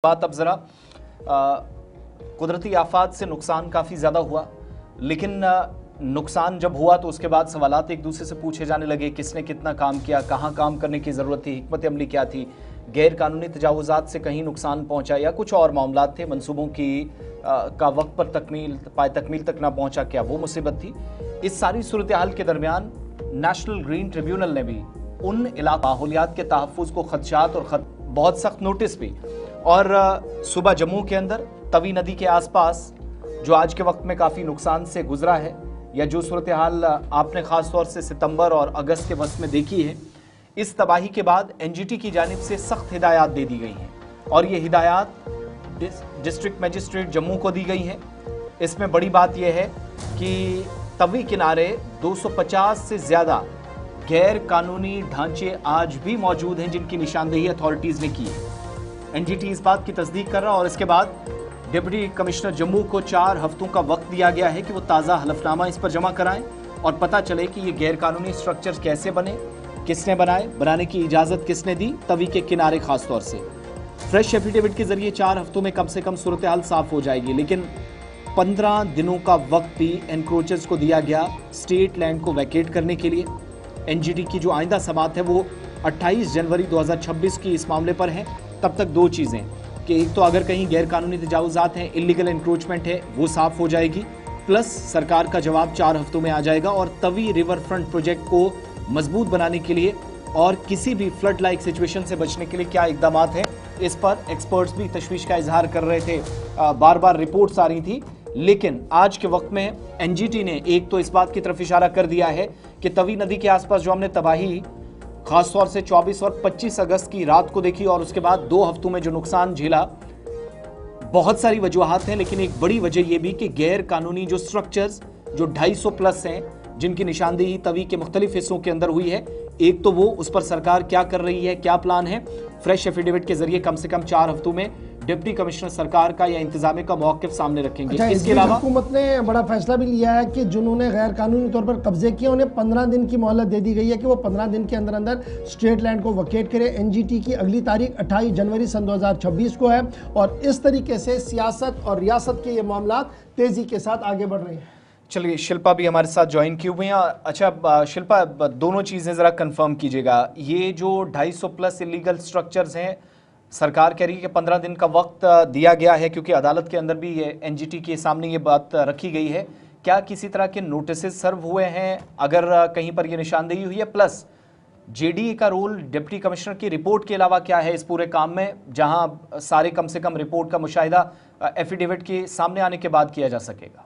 बात अब जरा कुदरती आफात से नुकसान काफ़ी ज़्यादा हुआ, लेकिन नुकसान जब हुआ तो उसके बाद सवालात एक दूसरे से पूछे जाने लगे, किसने कितना काम किया, कहाँ काम करने की ज़रूरत थी, हिकमत अमली क्या थी, गैर कानूनी तजावुज़ात से कहीं नुकसान पहुँचा या कुछ और मामलात थे, मंसूबों की का वक्त पर तकमील तक ना पहुँचा, क्या वो मुसीबत थी। इस सारी सूरत हाल के दरमियान नेशनल ग्रीन ट्रिब्यूनल ने भी उन माहौलियात के तहफ़्फ़ुज़ को खदशात और बहुत सख्त नोटिस भी, और सुबह जम्मू के अंदर तवी नदी के आसपास जो आज के वक्त में काफ़ी नुकसान से गुजरा है, या जो सूरत हाल आपने ख़ास तौर से सितंबर और अगस्त के वक्त में देखी है, इस तबाही के बाद एनजीटी की जानिब से सख्त हिदायत दे दी गई हैं और ये हिदायत डिस्ट्रिक्ट मजिस्ट्रेट जम्मू को दी गई हैं। इसमें बड़ी बात यह है कि तवी किनारे 250 से ज़्यादा गैर कानूनी ढांचे आज भी मौजूद हैं जिनकी निशानदेही अथॉरिटीज़ ने की है। एनजीटी इस बात की तस्दीक कर रहा, और इसके बाद डिप्टी कमिश्नर जम्मू को 4 हफ्तों का वक्त दिया गया है कि वो ताज़ा हलफनामा इस पर जमा कराएं और पता चले कि ये गैर कानूनी स्ट्रक्चर कैसे बने, किसने बनाए, बनाने की इजाज़त किसने दी, तवी के किनारे खास तौर से। फ्रेश एफिडेविट के जरिए 4 हफ्तों में कम से कम सूरत हाल साफ हो जाएगी, लेकिन 15 दिनों का वक्त भी एनक्रोचर्स को दिया गया स्टेट लैंड को वैकेट करने के लिए। एनजीटी की जो आइंदा समाअत है वो 28 जनवरी 2026 की इस मामले पर है। तब तक 2 चीज़ें कि एक तो अगर कहीं गैर कानूनी तजावुज़ात हैं, इलीगल इंक्रोचमेंट है, वो साफ हो जाएगी, प्लस सरकार का जवाब 4 हफ्तों में आ जाएगा। और तवी रिवर फ्रंट प्रोजेक्ट को मजबूत बनाने के लिए और किसी भी फ्लड लाइक सिचुएशन से बचने के लिए क्या इकदाम हैं, इस पर एक्सपर्ट्स भी तशवीश का इजहार कर रहे थे। बार बार रिपोर्ट्स आ रही थी, लेकिन आज के वक्त में एनजीटी ने एक तो इस बात की तरफ इशारा कर दिया है कि तवी नदी के आसपास जो हमने तबाही खास तौर से 24 और 25 अगस्त की रात को देखी और उसके बाद 2 हफ्तों में जो नुकसान झेला, बहुत सारी वजूहात हैं, लेकिन एक बड़ी वजह यह भी कि गैर कानूनी जो स्ट्रक्चर्स जो 250 प्लस हैं जिनकी निशानदेही तवी के मुख्तलिफ हिस्सों के अंदर हुई है, एक तो वो उस पर सरकार क्या कर रही है, क्या प्लान है। फ्रेश एफिडेविट के जरिए कम से कम 4 हफ्तों में डिप्टी कमिश्नर सरकार का या इंतजामिया का मौक़िफ़ सामने रखेंगे। इसके अलावा हुकूमत ने बड़ा फैसला भी लिया है कि जिन्होंने गैर कानूनी तौर पर कब्जे किए उन्हें 15 दिन की मोहलत दे दी गई है कि वो 15 दिन के अंदर अंदर स्टेट लैंड को वकेट करे। एनजीटी की अगली तारीख 28 जनवरी सन 2026 को है, और इस तरीके से सियासत और रियासत के ये मामला तेजी के साथ आगे बढ़ रहे हैं। चलिए, शिल्पा भी हमारे साथ ज्वाइन की हुई हैं। अच्छा शिल्पा, दोनों चीज़ें ज़रा कंफर्म कीजिएगा, ये जो 250 प्लस इलीगल स्ट्रक्चर्स हैं, सरकार कह रही है कि 15 दिन का वक्त दिया गया है, क्योंकि अदालत के अंदर भी ये एनजीटी के सामने ये बात रखी गई है। क्या किसी तरह के नोटिस सर्व हुए हैं अगर कहीं पर ये निशानदेही हुई है? प्लस जेडीए का रोल डिप्टी कमिश्नर की रिपोर्ट के अलावा क्या है इस पूरे काम में, जहां सारे कम से कम रिपोर्ट का मुशाहिदा एफिडेविट के सामने आने के बाद किया जा सकेगा?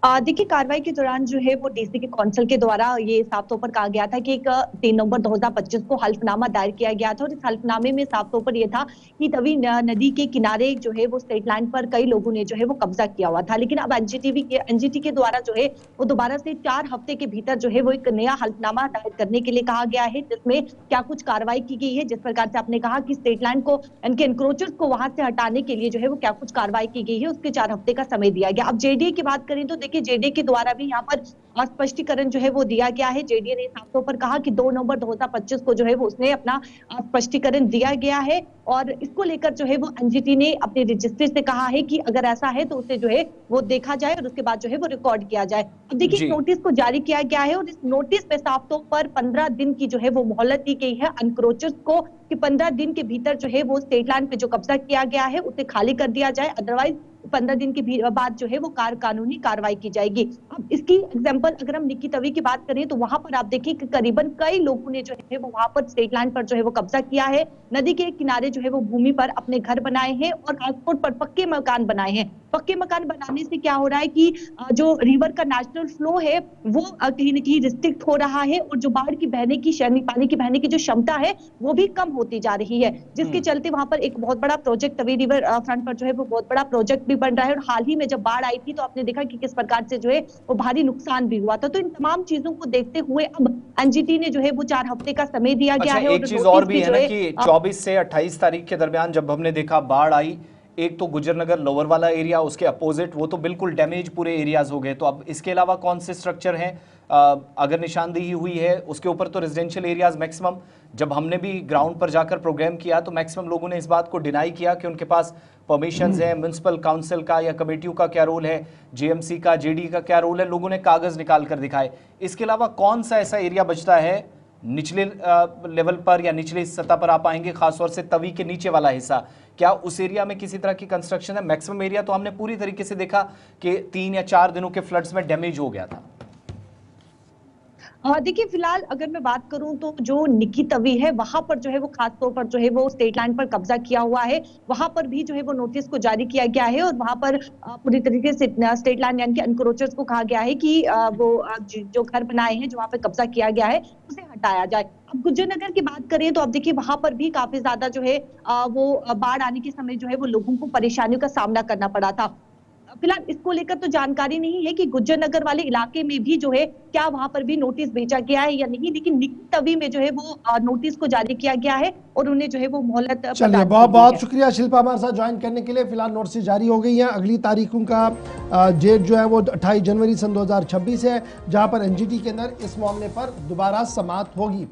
देखिए, कार्रवाई के दौरान जो है वो डीसी के कौंसिल के द्वारा ये साफ तौर पर कहा गया था कि एक 3 नवंबर 2025 को हल्फनामा दायर किया गया था, और इस हल्फनामे में साफ तौर पर यह था कि तवी नदी के किनारे जो है वो स्टेट लैंड पर कई लोगों ने जो है वो कब्जा किया हुआ था। लेकिन अब एनजीटी के द्वारा जो है वो दोबारा से 4 हफ्ते के भीतर जो है वो एक नया हल्फनामा दायर करने के लिए कहा गया है, जिसमें क्या कुछ कार्रवाई की गई है। जिस प्रकार से आपने कहा कि स्टेट लैंड को, इनके एनक्रोचर्स को वहां से हटाने के लिए जो है वो क्या कुछ कार्रवाई की गई है, उसके 4 हफ्ते का समय दिया गया। अब जेडीए की बात करें तो कि जेडीए के द्वारा भी यहाँ पर स्पष्टीकरण जो है वो दिया गया है। जेडीए ने साफ तौर पर कहा कि 2 नवंबर 2025 को जो है वो उसने अपना स्पष्टीकरण दिया गया है, और इसको लेकर जो है वो एनजीटी ने अपने रजिस्ट्री से कहा है कि अगर ऐसा है तो उसे जो है वो देखा जाए और उसके बाद जो है वो रिकॉर्ड किया जाए। अब देखिए, नोटिस को जारी किया गया है और इस नोटिस में साफ तौर पर 15 दिन की जो है वो मोहलत दी गई है अनक्रोचर्स को कि 15 दिन के भीतर जो है वो स्टेट लैंड पे जो कब्जा किया गया है उसे खाली कर दिया जाए, अदरवाइज 15 दिन के बाद जो है वो कानूनी कार्रवाई की जाएगी। अब इसकी एग्जांपल अगर हम निक्की तवी की बात करें तो वहां पर आप देखिए कि करीबन कई लोगों ने जो है वो वहां पर स्टेट लैंड पर जो है वो कब्जा किया है, नदी के किनारे जो है वो भूमि पर अपने घर बनाए हैं और ट्रांसपोर्ट पर पक्के मकान बनाए हैं। पक्के मकान बनाने से क्या हो रहा है कि जो रिवर का नेचुरल फ्लो है वो कहीं न कहीं रिस्ट्रिक्ट हो रहा है, और जो बाढ़ की बहने की पानी की बहने की जो क्षमता है वो भी कम होती जा रही है, जिसके चलते वहां पर एक बहुत बड़ा प्रोजेक्ट तवी रिवर फ्रंट पर जो है वो बहुत बड़ा प्रोजेक्ट भी बन रहा है। और हाल ही में जब बाढ़ आई थी तो आपने देखा कि किस प्रकार से जो है वो भारी नुकसान भी हुआ था। तो इन तमाम चीजों को देखते हुए अब एनजीटी ने जो है वो 4 हफ्ते का समय दिया गया है। एक चीज और भी है ना कि 24 से 28 तारीख के दरमियान जब हमने देखा बाढ़ आई, एक तो गुजरनगर लोअर वाला एरिया, उसके अपोजिट वो तो बिल्कुल डैमेज पूरे एरियाज हो गए। तो अब इसके अलावा कौन से स्ट्रक्चर हैं अगर निशानदेही हुई है उसके ऊपर? तो रेजिडेंशियल एरियाज मैक्सिमम, जब हमने भी ग्राउंड पर जाकर प्रोग्राम किया तो मैक्सिमम लोगों ने इस बात को डिनाई किया कि उनके पास परमिशंस हैं। म्यूनसिपल काउंसिल का या कमेटियों का क्या रोल है, जेएमसी का, जेडी का क्या रोल है, लोगों ने कागज निकाल कर दिखाए। इसके अलावा कौन सा ऐसा एरिया बचता है निचले लेवल पर या निचली सतह पर आप आएंगे, खासतौर से तवी के नीचे वाला हिस्सा, क्या उस एरिया में किसी तरह की कंस्ट्रक्शन है? मैक्सिमम एरिया तो हमने पूरी तरीके से देखा कि 3 या 4 दिनों के फ्लड्स में डैमेज हो गया था। हाँ देखिए, फिलहाल अगर मैं बात करूं तो जो निकी तवी है वहां पर जो है वो खास तौर पर जो है वो स्टेट लैंड पर कब्जा किया हुआ है। वहां पर भी जो है वो नोटिस को जारी किया गया है और वहां पर पूरी तरीके से स्टेट लैंड यानी कि अनक्रोचर्स को कहा गया है कि वो जो घर बनाए हैं जो वहां पर कब्जा किया गया है उसे हटाया जाए। अब गुज्जरनगर की बात करें तो अब देखिए वहां पर भी काफी ज्यादा जो है वो बाढ़ आने के समय जो है वो लोगों को परेशानियों का सामना करना पड़ा था। फिलहाल इसको लेकर तो जानकारी नहीं है कि गुज्जरनगर वाले इलाके में भी जो है क्या वहां पर भी नोटिस भेजा गया है या नहीं, लेकिन निकी तवी में जो है वो नोटिस को जारी किया गया है और उन्हें जो है वो मोहलत चलिए, बहुत बहुत शुक्रिया शिल्पा हमारे साथ ज्वाइन करने के लिए। फिलहाल नोटिस जारी हो गई है। अगली तारीखों का डेट जो है वो 28 जनवरी सन 2026 है, जहां पर एनजीटी के अंदर इस मामले पर दोबारा समाअत होगी।